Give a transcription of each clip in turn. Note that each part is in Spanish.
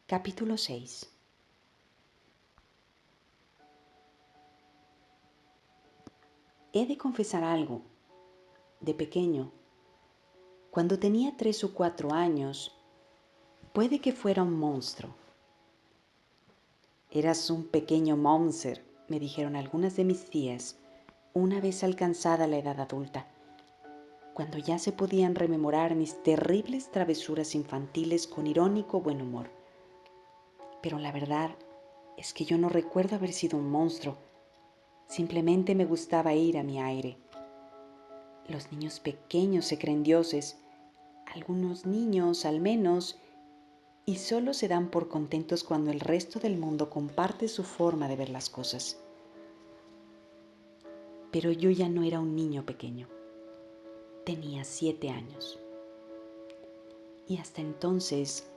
Capítulo 6. He de confesar algo. De pequeño, cuando tenía 3 o 4 años, puede que fuera un monstruo. Eras un pequeño monster, me dijeron algunas de mis tías, una vez alcanzada la edad adulta, cuando ya se podían rememorar mis terribles travesuras infantiles con irónico buen humor. Pero la verdad es que yo no recuerdo haber sido un monstruo, simplemente me gustaba ir a mi aire. Los niños pequeños se creen dioses, algunos niños al menos, y solo se dan por contentos cuando el resto del mundo comparte su forma de ver las cosas. Pero yo ya no era un niño pequeño. Tenía 7 años. Y hasta entonces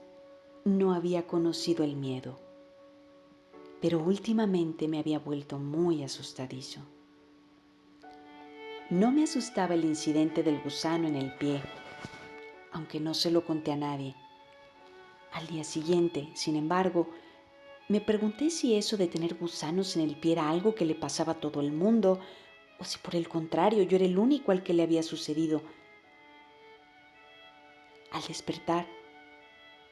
no había conocido el miedo. Pero últimamente me había vuelto muy asustadizo. No me asustaba el incidente del gusano en el pie, aunque no se lo conté a nadie. Al día siguiente, sin embargo, me pregunté si eso de tener gusanos en el pie era algo que le pasaba a todo el mundo, o si por el contrario yo era el único al que le había sucedido. Al despertar,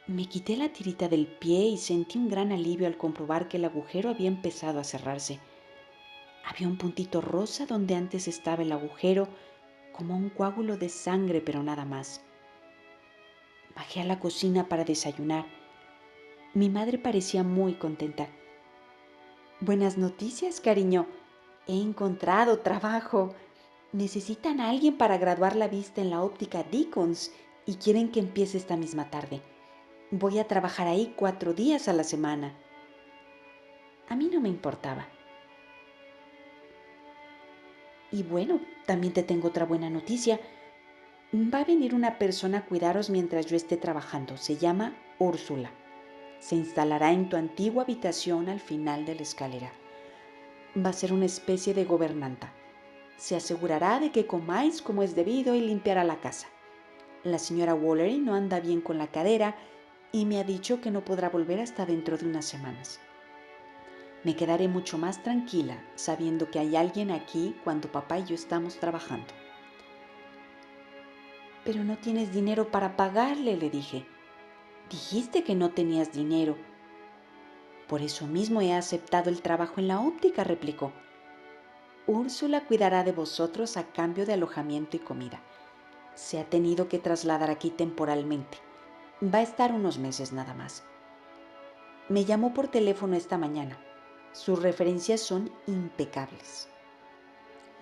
me quité la tirita del pie y sentí un gran alivio al comprobar que el agujero había empezado a cerrarse. Había un puntito rosa donde antes estaba el agujero, como un coágulo de sangre, pero nada más. Bajé a la cocina para desayunar. Mi madre parecía muy contenta. Buenas noticias, cariño. He encontrado trabajo. Necesitan a alguien para graduar la vista en la óptica Deacons y quieren que empiece esta misma tarde. Voy a trabajar ahí 4 días a la semana. A mí no me importaba. Y bueno, también te tengo otra buena noticia. Va a venir una persona a cuidaros mientras yo esté trabajando. Se llama Úrsula. Se instalará en tu antigua habitación al final de la escalera. Va a ser una especie de gobernanta. Se asegurará de que comáis como es debido y limpiará la casa. La señora Wallery no anda bien con la cadera y me ha dicho que no podrá volver hasta dentro de unas semanas. Me quedaré mucho más tranquila sabiendo que hay alguien aquí cuando papá y yo estamos trabajando. Pero no tienes dinero para pagarle, le dije. Dijiste que no tenías dinero. Por eso mismo he aceptado el trabajo en la óptica, replicó. Úrsula cuidará de vosotros a cambio de alojamiento y comida. Se ha tenido que trasladar aquí temporalmente. Va a estar unos meses nada más. Me llamó por teléfono esta mañana. Sus referencias son impecables.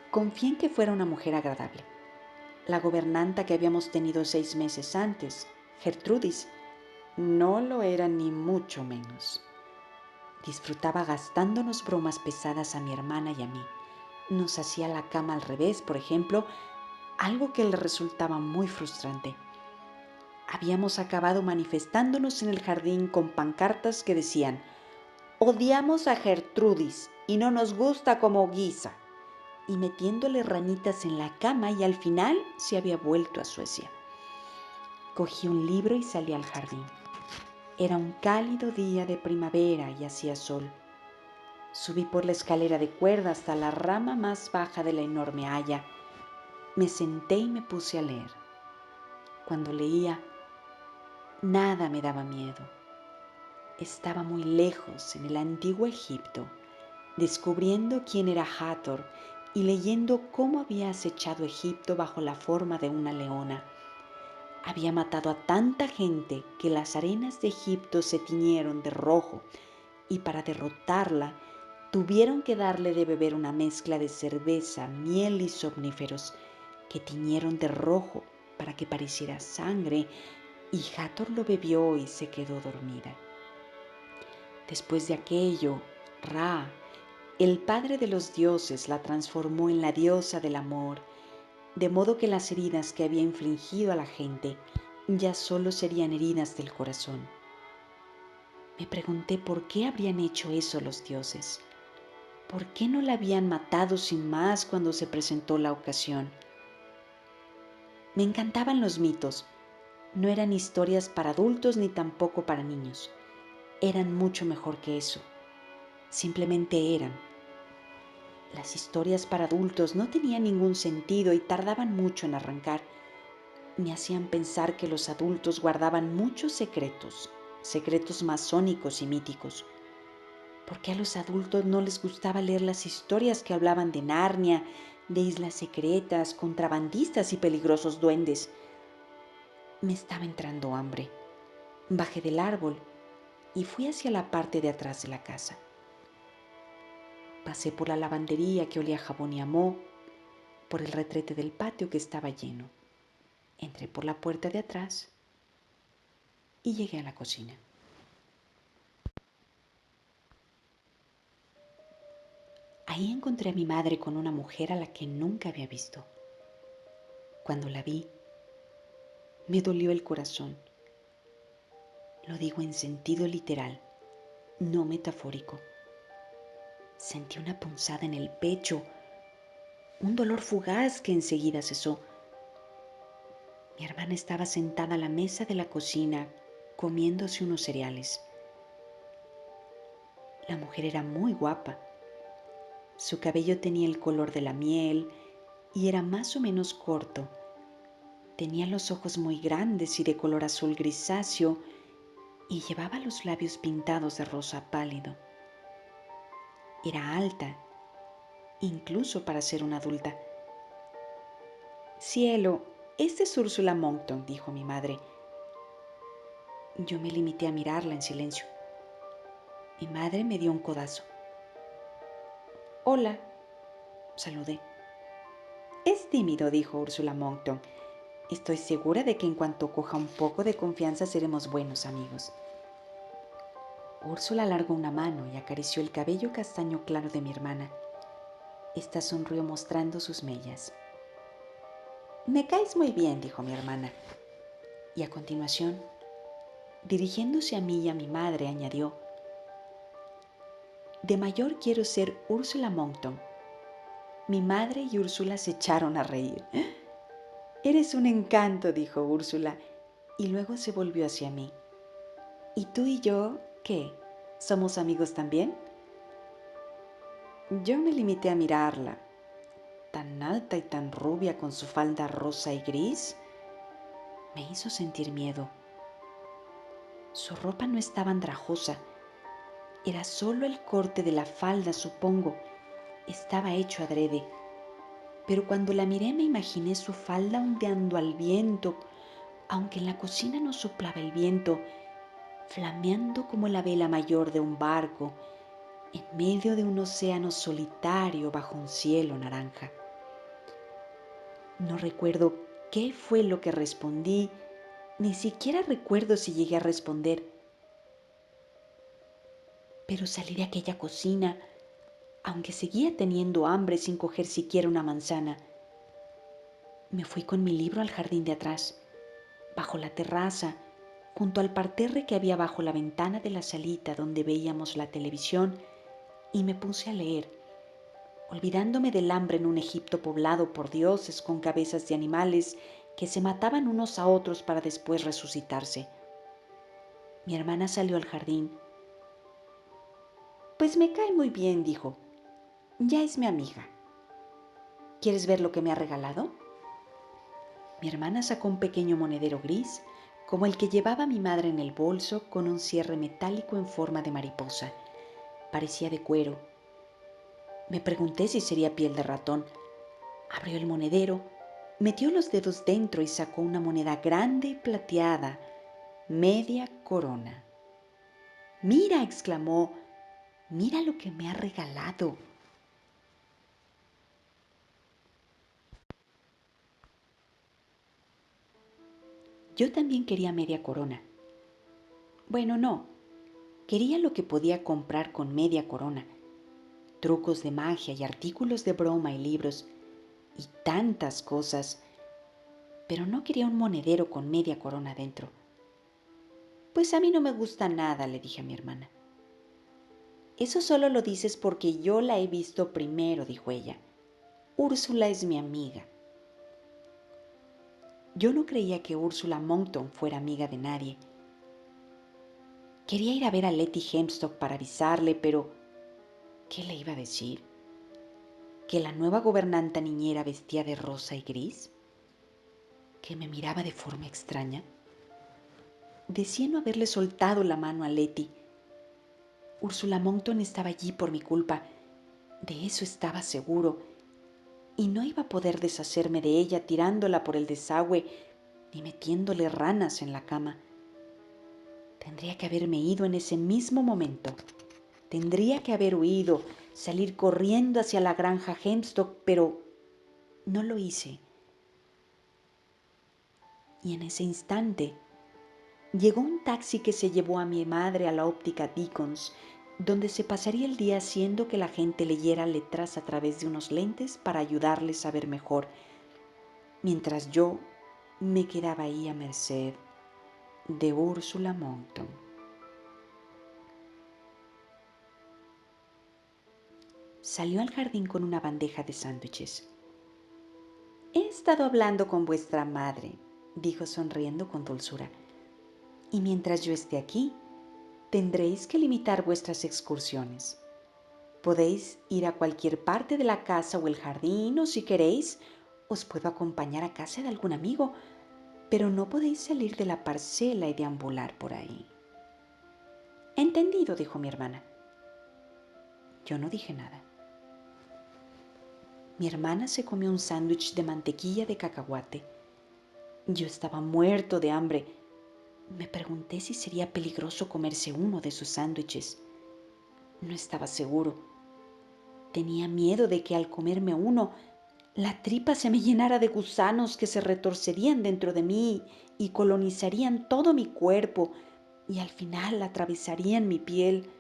Confié en que fuera una mujer agradable. La gobernanta que habíamos tenido 6 meses antes, Gertrudis, no lo era ni mucho menos. Disfrutaba gastándonos bromas pesadas a mi hermana y a mí. Nos hacía la cama al revés, por ejemplo, algo que le resultaba muy frustrante. Habíamos acabado manifestándonos en el jardín con pancartas que decían: odiamos a Gertrudis y no nos gusta como guisa, y metiéndole ranitas en la cama, y al final se había vuelto a Suecia. Cogí un libro y salí al jardín. Era un cálido día de primavera y hacía sol. Subí por la escalera de cuerda hasta la rama más baja de la enorme haya. Me senté y me puse a leer. Cuando leía, nada me daba miedo. Estaba muy lejos, en el antiguo Egipto, descubriendo quién era Hathor y leyendo cómo había acechado Egipto bajo la forma de una leona. Había matado a tanta gente que las arenas de Egipto se tiñeron de rojo, y para derrotarla tuvieron que darle de beber una mezcla de cerveza, miel y somníferos que tiñeron de rojo para que pareciera sangre, y Hathor lo bebió y se quedó dormida. Después de aquello, Ra, el padre de los dioses, la transformó en la diosa del amor, de modo que las heridas que había infligido a la gente ya solo serían heridas del corazón. Me pregunté por qué habrían hecho eso los dioses. ¿Por qué no la habían matado sin más cuando se presentó la ocasión? Me encantaban los mitos. No eran historias para adultos ni tampoco para niños. eran mucho mejor que eso. Simplemente eran. Las historias para adultos no tenían ningún sentido y tardaban mucho en arrancar. Me hacían pensar que los adultos guardaban muchos secretos, secretos masónicos y míticos. ¿Por qué a los adultos no les gustaba leer las historias que hablaban de Narnia, de islas secretas, contrabandistas y peligrosos duendes? Me estaba entrando hambre. Bajé del árbol y fui hacia la parte de atrás de la casa. Pasé por la lavandería que olía a jabón y a moho, por el retrete del patio que estaba lleno. Entré por la puerta de atrás y llegué a la cocina. Ahí encontré a mi madre con una mujer a la que nunca había visto. Cuando la vi, me dolió el corazón. Lo digo en sentido literal, no metafórico. Sentí una punzada en el pecho, un dolor fugaz que enseguida cesó. Mi hermana estaba sentada a la mesa de la cocina, comiéndose unos cereales. La mujer era muy guapa. Su cabello tenía el color de la miel y era más o menos corto. Tenía los ojos muy grandes y de color azul grisáceo y llevaba los labios pintados de rosa pálido. Era alta, incluso para ser una adulta. Cielo, esta es Úrsula Monckton, dijo mi madre. Yo me limité a mirarla en silencio. Mi madre me dio un codazo. Hola, saludé. Es tímido, dijo Úrsula Monckton. Estoy segura de que en cuanto coja un poco de confianza seremos buenos amigos. Úrsula alargó una mano y acarició el cabello castaño claro de mi hermana. Esta sonrió mostrando sus mellas. Me caes muy bien, dijo mi hermana. Y a continuación, dirigiéndose a mí y a mi madre, añadió: de mayor quiero ser Úrsula Monckton. Mi madre y Úrsula se echaron a reír. Eres un encanto, dijo Úrsula, y luego se volvió hacia mí. ¿Y tú y yo, qué? ¿Somos amigos también? Yo me limité a mirarla. Tan alta y tan rubia con su falda rosa y gris, me hizo sentir miedo. Su ropa no estaba andrajosa, era solo el corte de la falda, supongo. Estaba hecho adrede. Pero cuando la miré me imaginé su falda ondeando al viento, aunque en la cocina no soplaba el viento, flameando como la vela mayor de un barco, en medio de un océano solitario bajo un cielo naranja. No recuerdo qué fue lo que respondí, ni siquiera recuerdo si llegué a responder. Pero salí de aquella cocina, aunque seguía teniendo hambre sin coger siquiera una manzana. Me fui con mi libro al jardín de atrás, bajo la terraza, junto al parterre que había bajo la ventana de la salita donde veíamos la televisión, y me puse a leer, olvidándome del hambre en un Egipto poblado por dioses con cabezas de animales que se mataban unos a otros para después resucitarse. Mi hermana salió al jardín. Pues me cae muy bien, dijo. Ya es mi amiga. ¿Quieres ver lo que me ha regalado? Mi hermana sacó un pequeño monedero gris, como el que llevaba mi madre en el bolso, con un cierre metálico en forma de mariposa. Parecía de cuero. Me pregunté si sería piel de ratón. Abrió el monedero, metió los dedos dentro y sacó una moneda grande y plateada, media corona. ¡Mira!, exclamó. ¡Mira lo que me ha regalado! Yo también quería media corona. Bueno, no. Quería lo que podía comprar con media corona. Trucos de magia y artículos de broma y libros y tantas cosas. Pero no quería un monedero con media corona dentro. Pues a mí no me gusta nada, le dije a mi hermana. Eso solo lo dices porque yo la he visto primero, dijo ella. Úrsula es mi amiga. Yo no creía que Úrsula Monckton fuera amiga de nadie. Quería ir a ver a Letty Hempstock para avisarle, pero ¿qué le iba a decir? ¿Que la nueva gobernanta niñera vestía de rosa y gris? ¿Que me miraba de forma extraña? Decía no haberle soltado la mano a Letty. Úrsula Monckton estaba allí por mi culpa, de eso estaba seguro, y no iba a poder deshacerme de ella tirándola por el desagüe ni metiéndole ranas en la cama. Tendría que haberme ido en ese mismo momento. Tendría que haber huido, salir corriendo hacia la granja Hempstock, pero no lo hice. Y en ese instante llegó un taxi que se llevó a mi madre a la óptica Deacons, donde se pasaría el día haciendo que la gente leyera letras a través de unos lentes para ayudarles a ver mejor, mientras yo me quedaba ahí a merced de Úrsula Monckton. Salió al jardín con una bandeja de sándwiches. «He estado hablando con vuestra madre», dijo sonriendo con dulzura, «y mientras yo esté aquí, tendréis que limitar vuestras excursiones. Podéis ir a cualquier parte de la casa o el jardín, o si queréis, os puedo acompañar a casa de algún amigo, pero no podéis salir de la parcela y deambular por ahí». «Entendido», dijo mi hermana. Yo no dije nada. Mi hermana se comió un sándwich de mantequilla de cacahuate. Yo estaba muerto de hambre. Me pregunté si sería peligroso comerse uno de sus sándwiches. No estaba seguro. Tenía miedo de que al comerme uno, la tripa se me llenara de gusanos que se retorcerían dentro de mí y colonizarían todo mi cuerpo y al final atravesarían mi piel.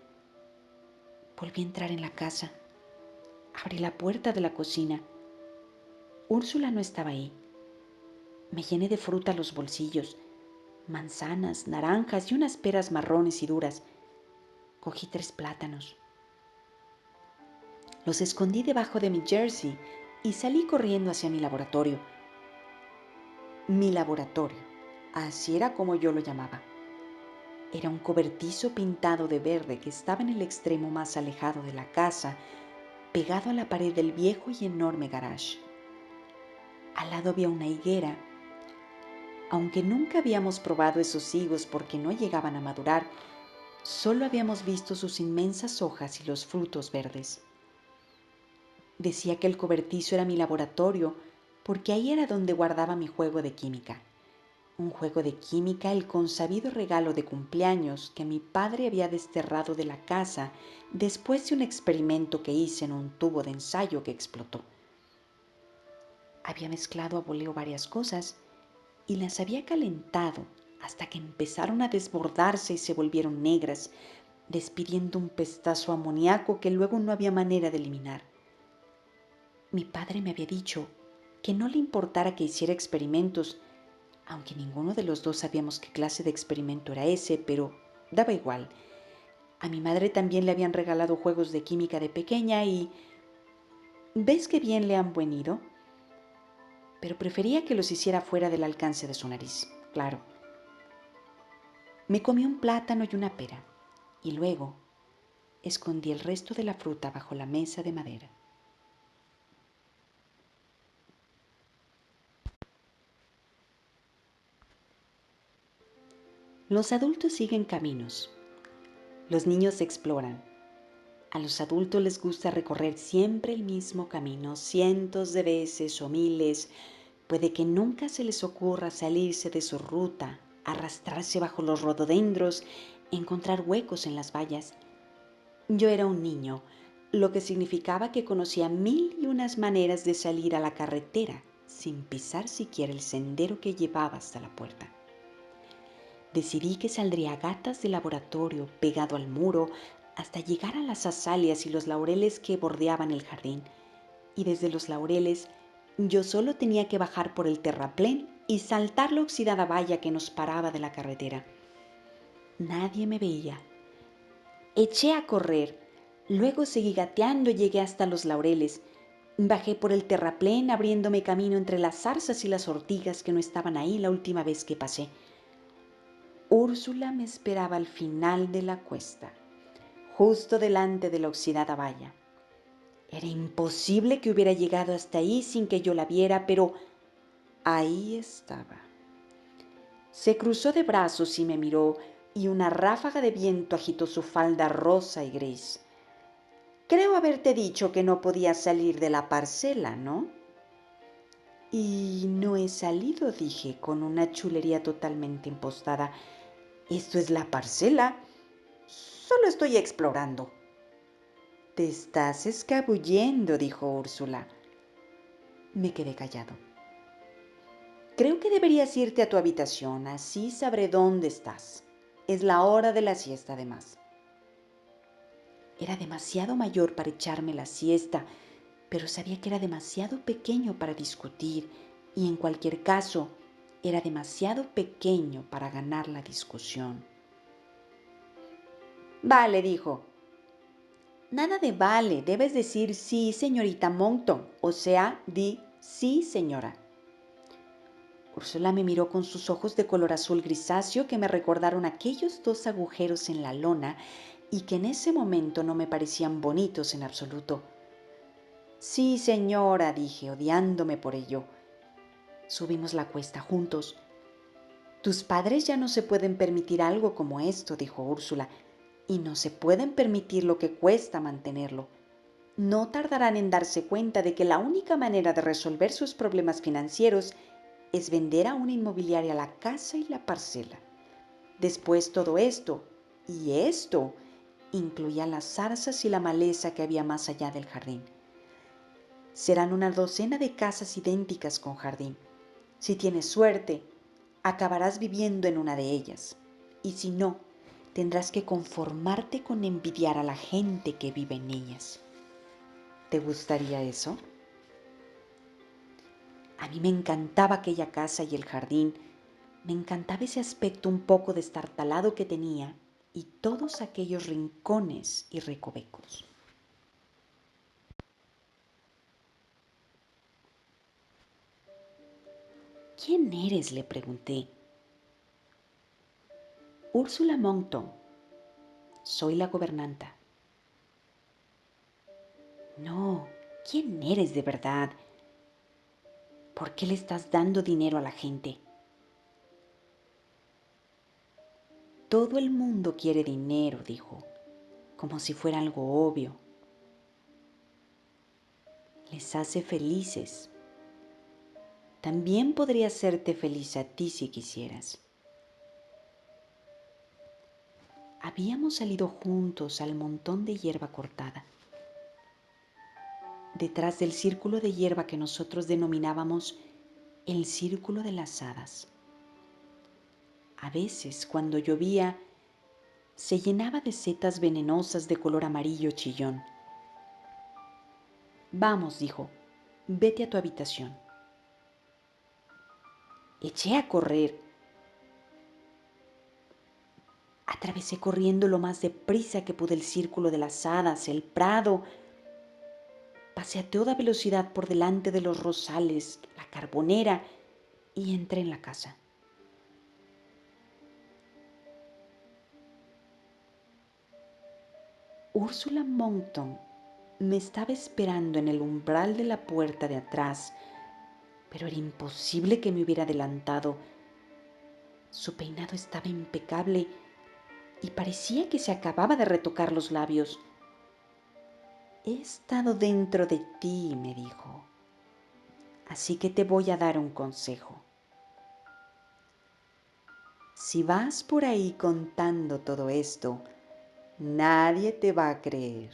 Volví a entrar en la casa. Abrí la puerta de la cocina. Úrsula no estaba ahí. Me llené de fruta los bolsillos, manzanas, naranjas y unas peras marrones y duras. Cogí 3 plátanos. Los escondí debajo de mi jersey y salí corriendo hacia mi laboratorio. Mi laboratorio, así era como yo lo llamaba. Era un cobertizo pintado de verde que estaba en el extremo más alejado de la casa, pegado a la pared del viejo y enorme garage. Al lado había una higuera. Aunque nunca habíamos probado esos higos porque no llegaban a madurar, solo habíamos visto sus inmensas hojas y los frutos verdes. Decía que el cobertizo era mi laboratorio porque ahí era donde guardaba mi juego de química. Un juego de química, el consabido regalo de cumpleaños que mi padre había desterrado de la casa después de un experimento que hice en un tubo de ensayo que explotó. Había mezclado a voleo varias cosas y las había calentado hasta que empezaron a desbordarse y se volvieron negras, despidiendo un pestazo amoníaco que luego no había manera de eliminar. Mi padre me había dicho que no le importara que hiciera experimentos, aunque ninguno de los dos sabíamos qué clase de experimento era ese, pero daba igual. A mi madre también le habían regalado juegos de química de pequeña y ¿ves qué bien le han venido? Pero prefería que los hiciera fuera del alcance de su nariz, claro. Me comí un plátano y una pera, y luego escondí el resto de la fruta bajo la mesa de madera. Los adultos siguen caminos. Los niños exploran. A los adultos les gusta recorrer siempre el mismo camino, cientos de veces o miles. Puede que nunca se les ocurra salirse de su ruta, arrastrarse bajo los rododendros, encontrar huecos en las vallas. Yo era un niño, lo que significaba que conocía 1001 maneras de salir a la carretera sin pisar siquiera el sendero que llevaba hasta la puerta. Decidí que saldría a gatas de laboratorio pegado al muro hasta llegar a las azaleas y los laureles que bordeaban el jardín. Y desde los laureles yo solo tenía que bajar por el terraplén y saltar la oxidada valla que nos paraba de la carretera. Nadie me veía. Eché a correr. Luego seguí gateando y llegué hasta los laureles. Bajé por el terraplén abriéndome camino entre las zarzas y las ortigas que no estaban ahí la última vez que pasé. Úrsula me esperaba al final de la cuesta, justo delante de la oxidada valla. Era imposible que hubiera llegado hasta ahí sin que yo la viera, pero ahí estaba. Se cruzó de brazos y me miró, y una ráfaga de viento agitó su falda rosa y gris. Creo haberte dicho que no podía salir de la parcela, ¿no? Y no he salido, dije, con una chulería totalmente impostada. Esto es la parcela. Solo estoy explorando. Te estás escabullendo, dijo Úrsula. Me quedé callado. Creo que deberías irte a tu habitación, así sabré dónde estás. Es la hora de la siesta, además. Era demasiado mayor para echarme la siesta, pero sabía que era demasiado pequeño para discutir y en cualquier caso era demasiado pequeño para ganar la discusión. Vale, dijo. Nada de vale, debes decir sí, señorita Monckton, o sea, di sí, señora. Úrsula me miró con sus ojos de color azul grisáceo que me recordaron aquellos 2 agujeros en la lona y que en ese momento no me parecían bonitos en absoluto. Sí, señora, dije, odiándome por ello. Subimos la cuesta juntos. Tus padres ya no se pueden permitir algo como esto, dijo Úrsula, y no se pueden permitir lo que cuesta mantenerlo. No tardarán en darse cuenta de que la única manera de resolver sus problemas financieros es vender a una inmobiliaria la casa y la parcela. Después todo esto, y esto, incluía las zarzas y la maleza que había más allá del jardín. Serán una docena de casas idénticas con jardín. Si tienes suerte, acabarás viviendo en una de ellas. Y si no, tendrás que conformarte con envidiar a la gente que vive en ellas. ¿Te gustaría eso? A mí me encantaba aquella casa y el jardín. Me encantaba ese aspecto un poco destartalado que tenía y todos aquellos rincones y recovecos. ¿Quién eres?, le pregunté. Úrsula Monckton. Soy la gobernanta. No, ¿quién eres de verdad? ¿Por qué le estás dando dinero a la gente? Todo el mundo quiere dinero, dijo, como si fuera algo obvio. Les hace felices. También podría hacerte feliz a ti si quisieras. Habíamos salido juntos al montón de hierba cortada. Detrás del círculo de hierba que nosotros denominábamos el círculo de las hadas. A veces, cuando llovía, se llenaba de setas venenosas de color amarillo chillón. Vamos, dijo, vete a tu habitación. Eché a correr. Atravesé corriendo lo más deprisa que pude el círculo de las hadas, el prado. Pasé a toda velocidad por delante de los rosales, la carbonera, y entré en la casa. Úrsula Monckton me estaba esperando en el umbral de la puerta de atrás, pero era imposible que me hubiera adelantado. Su peinado estaba impecable y parecía que se acababa de retocar los labios. He estado dentro de ti, me dijo, así que te voy a dar un consejo. Si vas por ahí contando todo esto, nadie te va a creer.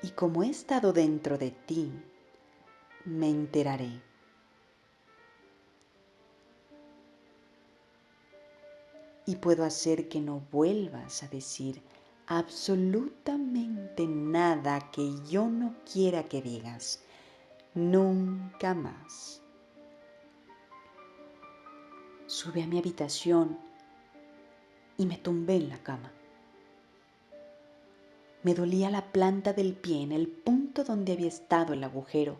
Y como he estado dentro de ti, me enteraré. Y puedo hacer que no vuelvas a decir absolutamente nada que yo no quiera que digas. Nunca más. Subí a mi habitación y me tumbé en la cama. Me dolía la planta del pie en el punto donde había estado el agujero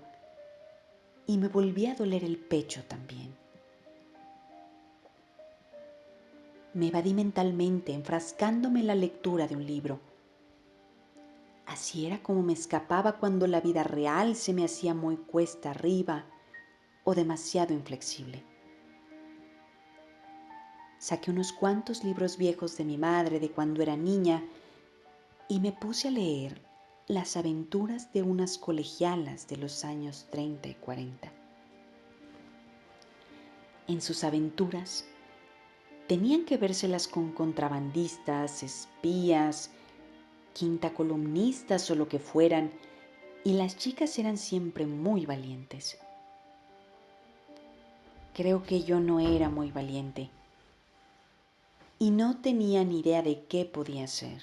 y me volvía a doler el pecho también. Me evadí mentalmente, enfrascándome en la lectura de un libro. Así era como me escapaba cuando la vida real se me hacía muy cuesta arriba o demasiado inflexible. Saqué unos cuantos libros viejos de mi madre de cuando era niña y me puse a leer las aventuras de unas colegialas de los años 30 y 40. En sus aventuras tenían que vérselas con contrabandistas, espías, quintacolumnistas o lo que fueran, y las chicas eran siempre muy valientes. Creo que yo no era muy valiente y no tenía ni idea de qué podía hacer.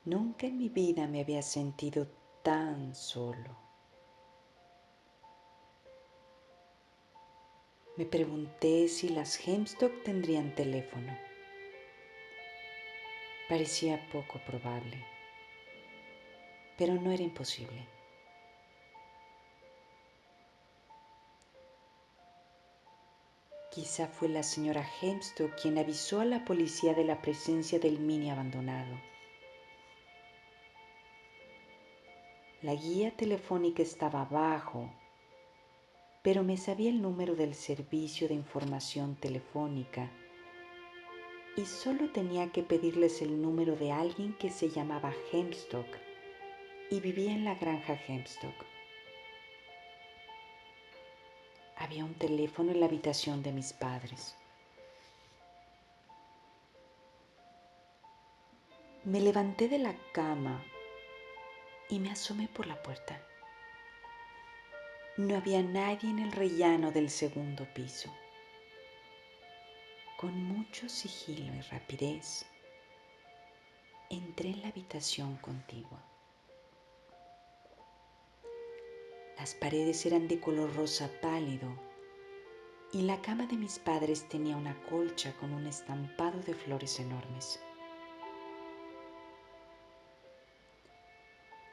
Nunca en mi vida me había sentido tan solo. Me pregunté si las Hemstock tendrían teléfono. Parecía poco probable, pero no era imposible. Quizá fue la señora Hemstock quien avisó a la policía de la presencia del mini abandonado. La guía telefónica estaba abajo, pero me sabía el número del servicio de información telefónica y solo tenía que pedirles el número de alguien que se llamaba Hemstock y vivía en la granja Hemstock. Había un teléfono en la habitación de mis padres. Me levanté de la cama y me asomé por la puerta. No había nadie en el rellano del segundo piso. Con mucho sigilo y rapidez, entré en la habitación contigua. Las paredes eran de color rosa pálido y la cama de mis padres tenía una colcha con un estampado de flores enormes.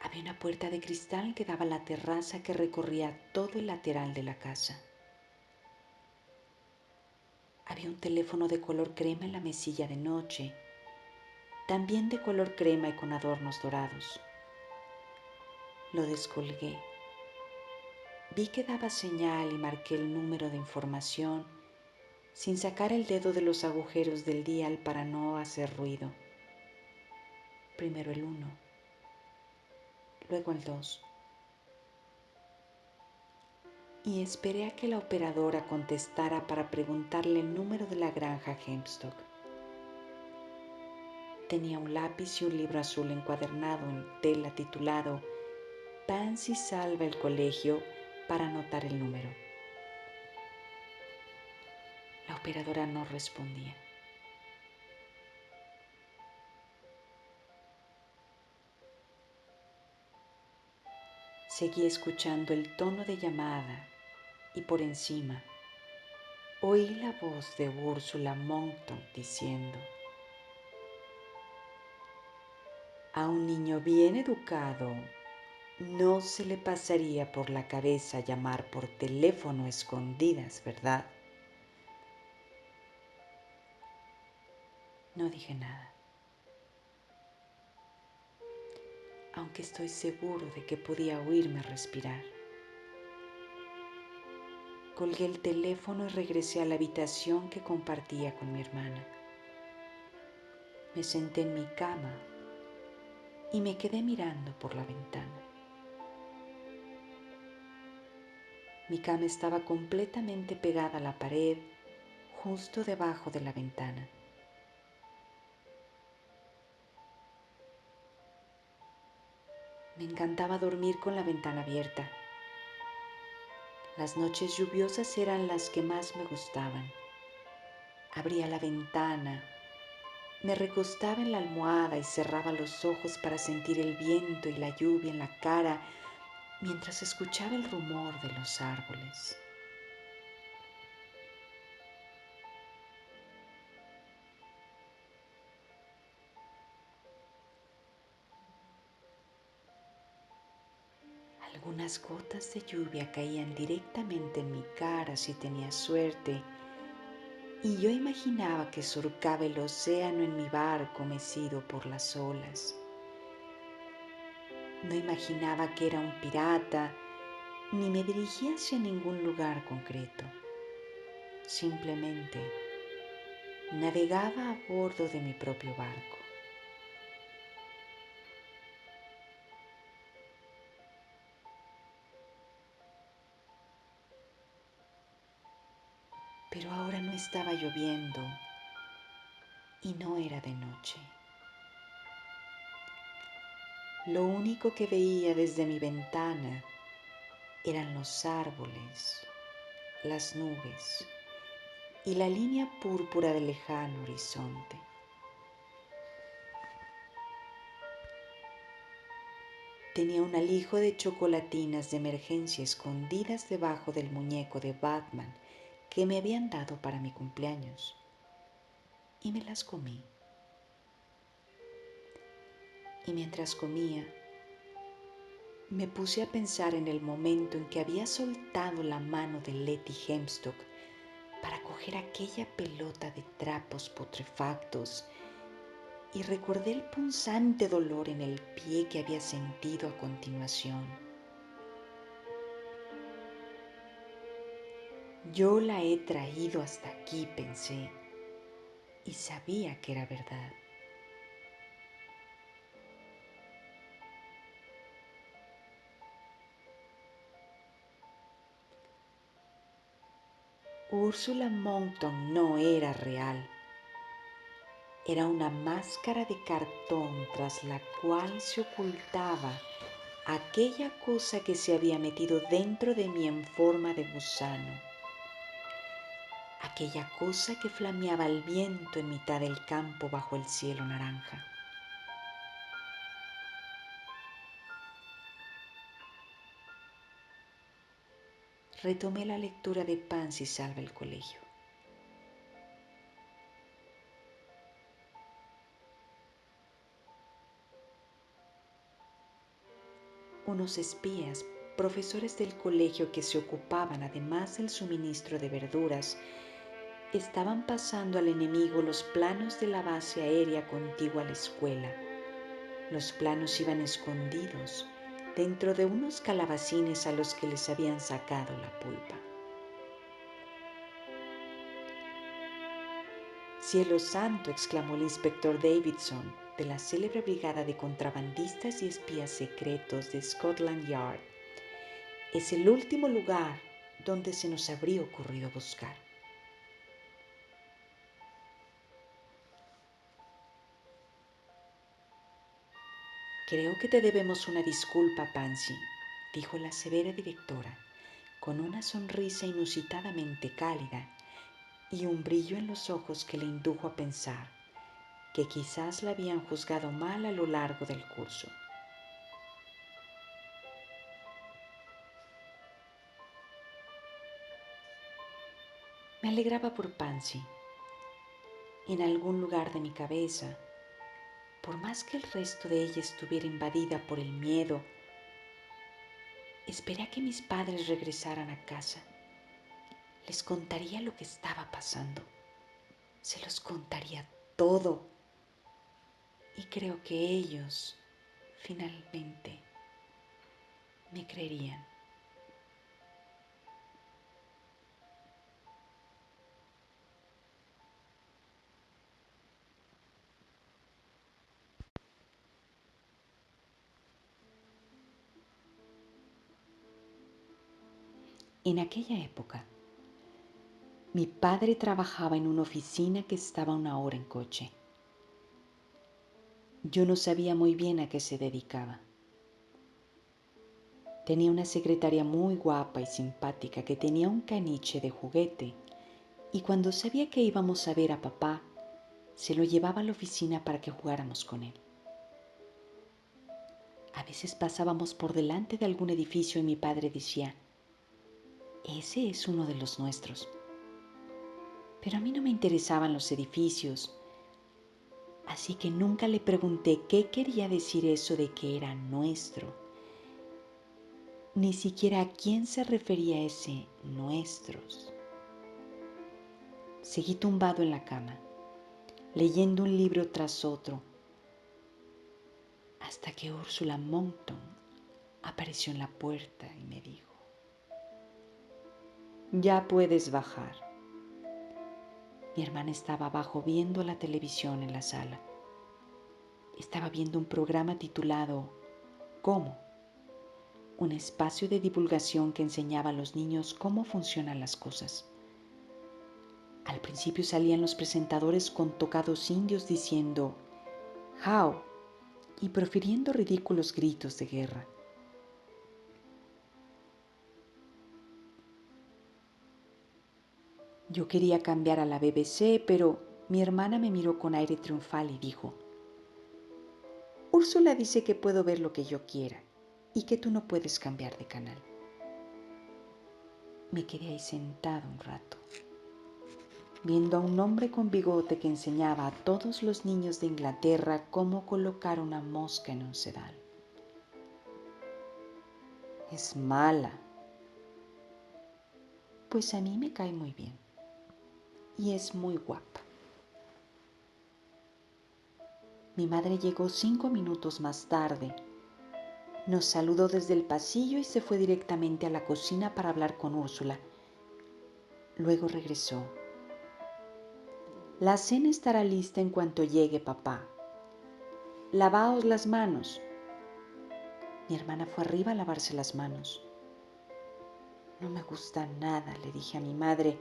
Había una puerta de cristal que daba a la terraza que recorría todo el lateral de la casa. Había un teléfono de color crema en la mesilla de noche, también de color crema y con adornos dorados. Lo descolgué. Vi que daba señal y marqué el número de información sin sacar el dedo de los agujeros del dial para no hacer ruido. Primero el 1, luego el 2. Y esperé a que la operadora contestara para preguntarle el número de la granja Hemstock. Tenía un lápiz y un libro azul encuadernado en tela titulado Pansy salva el colegio para anotar el número. La operadora no respondía. Seguí escuchando el tono de llamada y por encima oí la voz de Úrsula Monckton diciendo: a un niño bien educado no se le pasaría por la cabeza llamar por teléfono a escondidas, ¿verdad? No dije nada, aunque estoy seguro de que podía oírme respirar. Colgué el teléfono y regresé a la habitación que compartía con mi hermana. Me senté en mi cama y me quedé mirando por la ventana. Mi cama estaba completamente pegada a la pared, justo debajo de la ventana. Me encantaba dormir con la ventana abierta. Las noches lluviosas eran las que más me gustaban. Abría la ventana, me recostaba en la almohada y cerraba los ojos para sentir el viento y la lluvia en la cara mientras escuchaba el rumor de los árboles. Algunas gotas de lluvia caían directamente en mi cara si tenía suerte, y yo imaginaba que surcaba el océano en mi barco mecido por las olas. No imaginaba que era un pirata, ni me dirigía hacia ningún lugar concreto. Simplemente navegaba a bordo de mi propio barco. Pero ahora no estaba lloviendo y no era de noche. Lo único que veía desde mi ventana eran los árboles, las nubes y la línea púrpura del lejano horizonte. Tenía un alijo de chocolatinas de emergencia escondidas debajo del muñeco de Batman que me habían dado para mi cumpleaños, y me las comí. Y mientras comía, me puse a pensar en el momento en que había soltado la mano de Letty Hempstock para coger aquella pelota de trapos putrefactos, y recordé el punzante dolor en el pie que había sentido a continuación. Yo la he traído hasta aquí, pensé, y sabía que era verdad. Úrsula Monkton no era real. Era una máscara de cartón tras la cual se ocultaba aquella cosa que se había metido dentro de mí en forma de gusano. Aquella cosa que flameaba al viento en mitad del campo bajo el cielo naranja. Retomé la lectura de Pansy salva el colegio. Unos espías, profesores del colegio que se ocupaban además del suministro de verduras, estaban pasando al enemigo los planos de la base aérea contigua a la escuela. Los planos iban escondidos dentro de unos calabacines a los que les habían sacado la pulpa. «Cielo santo», exclamó el inspector Davidson de la célebre brigada de contrabandistas y espías secretos de Scotland Yard. «Es el último lugar donde se nos habría ocurrido buscar». «Creo que te debemos una disculpa, Pansy», dijo la severa directora, con una sonrisa inusitadamente cálida y un brillo en los ojos que le indujo a pensar que quizás la habían juzgado mal a lo largo del curso. Me alegraba por Pansy. En algún lugar de mi cabeza, por más que el resto de ella estuviera invadida por el miedo, esperé a que mis padres regresaran a casa. Les contaría lo que estaba pasando. Se los contaría todo. Y creo que ellos, finalmente, me creerían. En aquella época, mi padre trabajaba en una oficina que estaba a 1 hora en coche. Yo no sabía muy bien a qué se dedicaba. Tenía una secretaria muy guapa y simpática que tenía un caniche de juguete, y cuando sabía que íbamos a ver a papá, se lo llevaba a la oficina para que jugáramos con él. A veces pasábamos por delante de algún edificio y mi padre decía: «Ese es uno de los nuestros». Pero a mí no me interesaban los edificios, así que nunca le pregunté qué quería decir eso de que era nuestro, ni siquiera a quién se refería ese nuestros. Seguí tumbado en la cama, leyendo un libro tras otro, hasta que Úrsula Monckton apareció en la puerta y me dijo: «Ya puedes bajar». Mi hermana estaba abajo viendo la televisión en la sala. Estaba viendo un programa titulado «¿Cómo?», un espacio de divulgación que enseñaba a los niños cómo funcionan las cosas. Al principio salían los presentadores con tocados indios diciendo «How» y profiriendo ridículos gritos de guerra. Yo quería cambiar a la BBC, pero mi hermana me miró con aire triunfal y dijo: «Úrsula dice que puedo ver lo que yo quiera y que tú no puedes cambiar de canal». Me quedé ahí sentado un rato, viendo a un hombre con bigote que enseñaba a todos los niños de Inglaterra cómo colocar una mosca en un sedal. «Es mala». Pues a mí me cae muy bien y es muy guapa. Mi madre llegó 5 minutos más tarde. Nos saludó desde el pasillo y se fue directamente a la cocina para hablar con Úrsula. Luego regresó. «La cena estará lista en cuanto llegue papá. Lavaos las manos». Mi hermana fue arriba a lavarse las manos. «No me gusta nada», le dije a mi madre.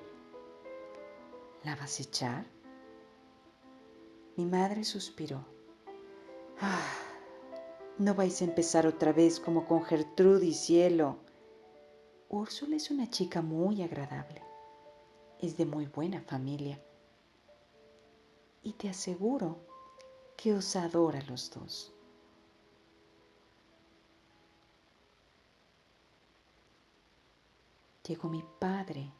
«¿La vas a echar?». Mi madre suspiró. «Ah, no vais a empezar otra vez como con Gertrudis, cielo. Úrsula es una chica muy agradable. Es de muy buena familia. Y te aseguro que os adora a los dos». Llegó mi padre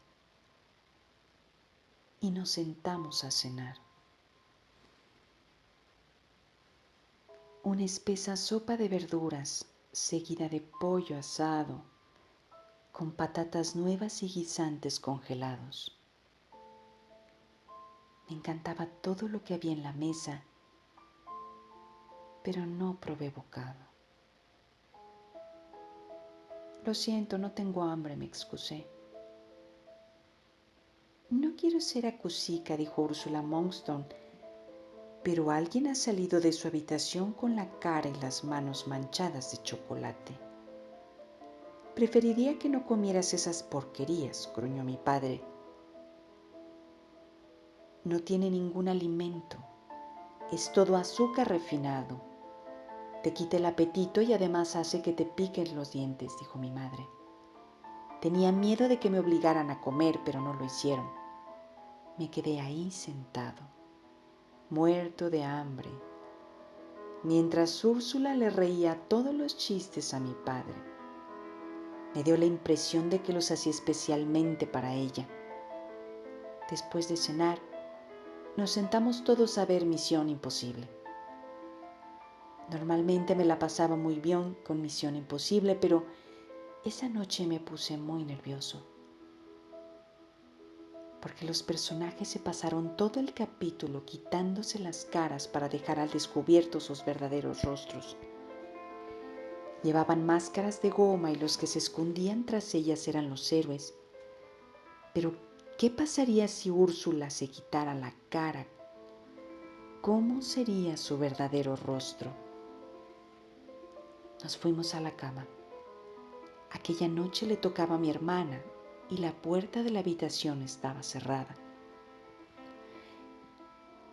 y nos sentamos a cenar. Una espesa sopa de verduras, seguida de pollo asado, con patatas nuevas y guisantes congelados. Me encantaba todo lo que había en la mesa, pero no probé bocado. «Lo siento, no tengo hambre», me excusé. «No quiero ser acusica», dijo Úrsula Monckton, «pero alguien ha salido de su habitación con la cara y las manos manchadas de chocolate». «Preferiría que no comieras esas porquerías», gruñó mi padre. «No tiene ningún alimento. Es todo azúcar refinado. Te quita el apetito y además hace que te piquen los dientes», dijo mi madre. Tenía miedo de que me obligaran a comer, pero no lo hicieron. Me quedé ahí sentado, muerto de hambre, mientras Úrsula le reía todos los chistes a mi padre. Me dio la impresión de que los hacía especialmente para ella. Después de cenar, nos sentamos todos a ver Misión Imposible. Normalmente me la pasaba muy bien con Misión Imposible, pero esa noche me puse muy nervioso, porque los personajes se pasaron todo el capítulo quitándose las caras para dejar al descubierto sus verdaderos rostros. Llevaban máscaras de goma y los que se escondían tras ellas eran los héroes. Pero, ¿qué pasaría si Úrsula se quitara la cara? ¿Cómo sería su verdadero rostro? Nos fuimos a la cama. Aquella noche le tocaba a mi hermana y la puerta de la habitación estaba cerrada.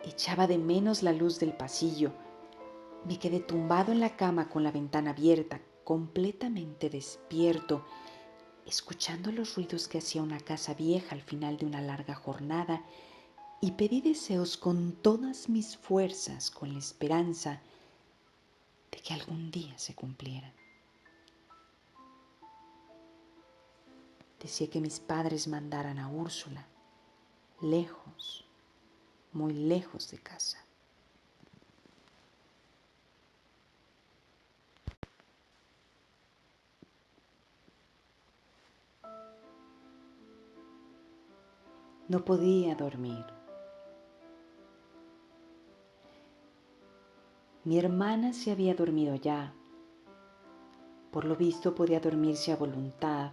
Echaba de menos la luz del pasillo. Me quedé tumbado en la cama con la ventana abierta, completamente despierto, escuchando los ruidos que hacía una casa vieja al final de una larga jornada, y pedí deseos con todas mis fuerzas, con la esperanza de que algún día se cumplieran. Deseé que mis padres mandaran a Úrsula, lejos, muy lejos de casa. No podía dormir. Mi hermana se había dormido ya. Por lo visto podía dormirse a voluntad,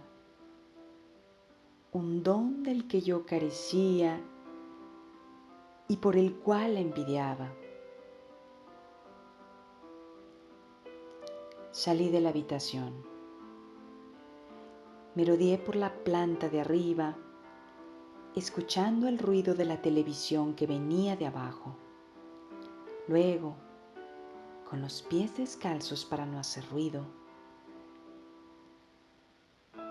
un don del que yo carecía y por el cual la envidiaba. Salí de la habitación. Me rodeé por la planta de arriba, escuchando el ruido de la televisión que venía de abajo. Luego, con los pies descalzos para no hacer ruido,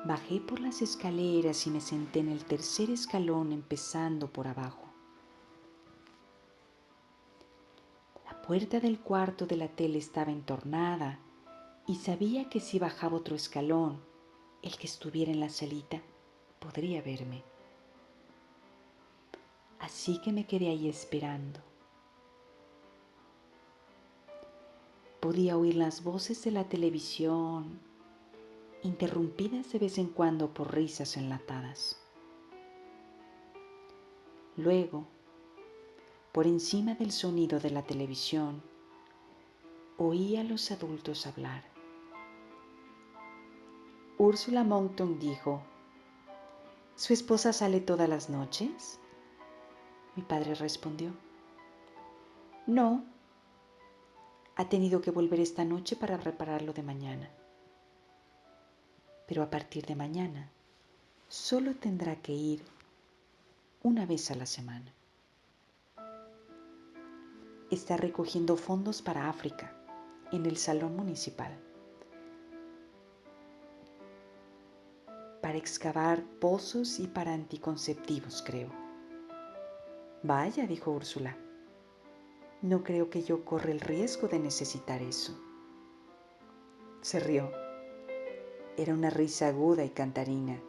bajé por las escaleras y me senté en el tercer escalón empezando por abajo. La puerta del cuarto de la tele estaba entornada y sabía que si bajaba otro escalón, el que estuviera en la salita podría verme. Así que me quedé ahí esperando. Podía oír las voces de la televisión, interrumpidas de vez en cuando por risas enlatadas. Luego, por encima del sonido de la televisión, oí a los adultos hablar. Úrsula Monckton dijo: ¿Su esposa sale todas las noches? Mi padre respondió: No, ha tenido que volver esta noche para repararlo de mañana. Pero a partir de mañana solo tendrá que ir una vez a la semana. Está recogiendo fondos para África en el salón municipal para excavar pozos y para anticonceptivos, creo. Vaya, dijo Úrsula, no creo que yo corra el riesgo de necesitar eso. Se rió. Era una risa aguda y cantarina,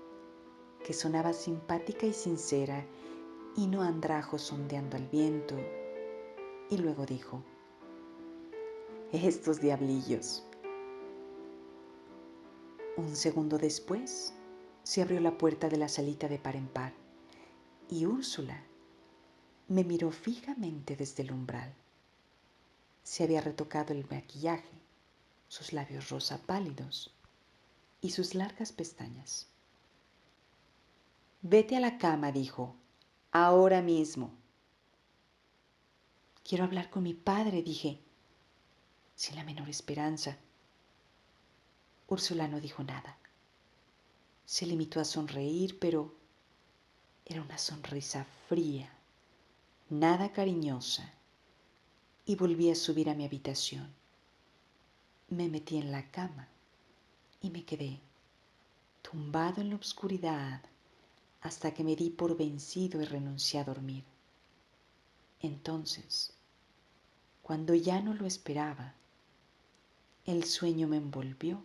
que sonaba simpática y sincera y no andrajos ondeando al viento, y luego dijo: estos diablillos. Un segundo después, se abrió la puerta de la salita de par en par, y Úrsula me miró fijamente desde el umbral. Se había retocado el maquillaje, sus labios rosa pálidos y sus largas pestañas. Vete a la cama, dijo, ahora mismo. Quiero hablar con mi padre, dije, sin la menor esperanza. Úrsula no dijo nada. Se limitó a sonreír, pero era una sonrisa fría, nada cariñosa, y volví a subir a mi habitación. Me metí en la cama y me quedé tumbado en la oscuridad hasta que me di por vencido y renuncié a dormir. Entonces, cuando ya no lo esperaba, el sueño me envolvió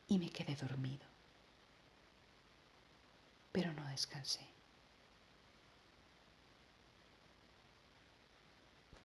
y me quedé dormido. Pero no descansé.